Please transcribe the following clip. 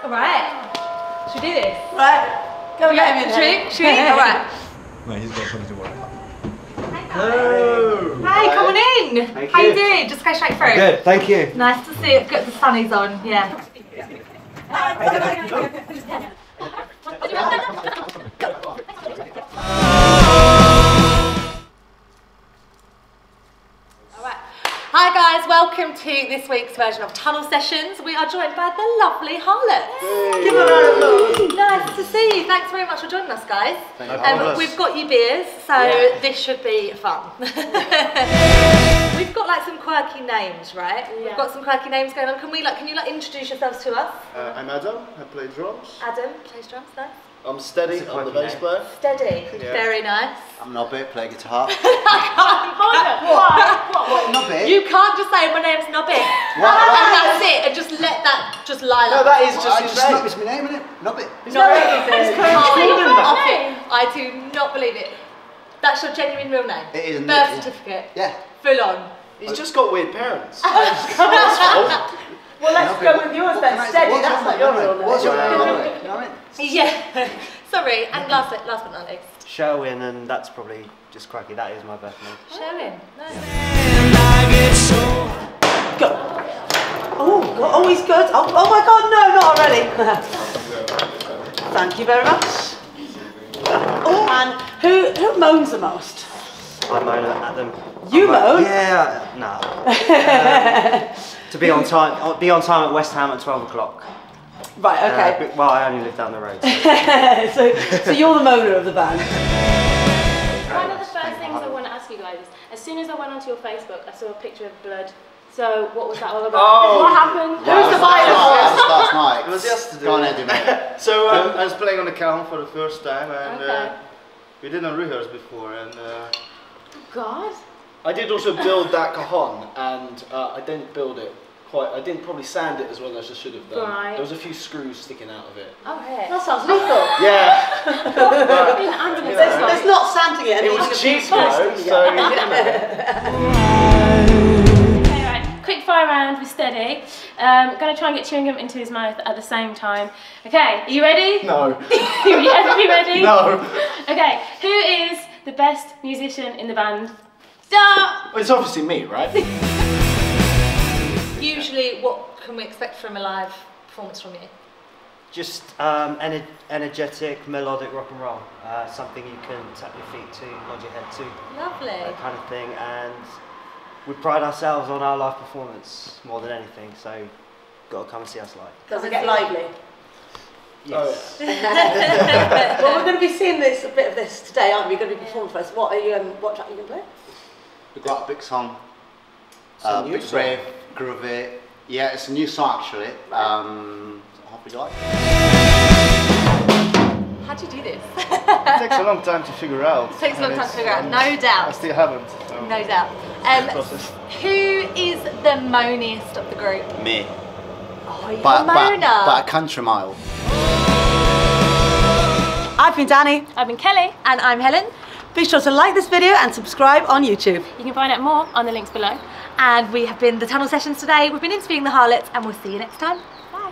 Alright. Should we do this? Right. Go and get him in. Should we? Alright. No, he's got something to worry about. Hello. Hey, come on in. Thank How you you. doing? Just go straight through. Good, thank you. Nice to see it. Got the sunnies on, yeah. Hi guys, welcome to this week's version of Tunnel Sessions. We are joined by the lovely Harlots. Give her a applause. Nice to see you. Thanks very much for joining us, guys. We've got you beers, so this should be fun. We've got like some quirky names, right? Yeah. We've got some quirky names going on. Can you introduce yourselves to us? I'm Adam, I play drums. Adam plays drums, nice. I'm Steady, I'm the bass player. Steady, very nice. I'm Nobby, play guitar. What? Nobby? You can't just say my name's Nobby. And that's it, and just let that just lie like No, that is that. just his name. It's my name, isn't it? Nobby. I do not believe it. That's your genuine real name? It is. Birth certificate? Yeah. Full on? He's just got weird parents. Well, let's go with yours then. Steady, that's not your real name. What's your real name? Yeah. Sorry, and last but not least. Sherwin, and that's probably just cracky. That is my birth name. Sherwin. Nice. Go. Oh, he's good. Oh my God, no, not already. Thank you very much. Oh, and who moans the most? I moan at them. You moan? Yeah, no. To be on time at West Ham at 12 o'clock. Right, okay. Well, I only live down the road. So. so you're the moaner of the band. One of the first things I want to ask you guys is, as soon as I went onto your Facebook, I saw a picture of blood. So what was that all about? Oh. What happened? Who's the violent Last night. It was yesterday. Go on, Eddie, mate. So I was playing on the cajon for the first time, and we didn't rehearse before, and God. I did also build that cajon, and I didn't build it quite. I didn't probably sand it as well as I should have done. Right. There was a few screws sticking out of it. Oh, hey. That sounds lethal. Yeah. There's not sanding it. It was cheap though, so. Okay, right. Quick fire round with Steady. Gonna try and get chewing gum into his mouth at the same time. Okay, are you ready? No. Are you ever ready? No. Okay, who is the best musician in the band? Start! Well, it's obviously me, right? Usually, what can we expect from a live performance from you? Just energetic, melodic rock and roll. Something you can tap your feet to, nod your head to. Lovely. That kind of thing. And we pride ourselves on our live performance more than anything. So, got to come and see us live. Does it get lively? Yes. Oh, yeah. Well, we're going to be seeing a bit of this today, aren't we? We're going to be performing for us. What track are you going to play? We've got a big song. New Big song. brave, groovy. Yeah, it's a new song actually. I hope you like. How'd you do this? It takes a long time to figure out. It takes a long time to figure out, no I doubt. still haven't. So. No doubt. Process. Who is the moaniest of the group? Me. Oh, you're By a moaner. a country mile. I've been Danny. I've been Kelly. And I'm Helen. Be sure to like this video and subscribe on YouTube. You can find out more on the links below. And we have been the Tunnel Sessions today. We've been interviewing the Harlots, and we'll see you next time. Bye.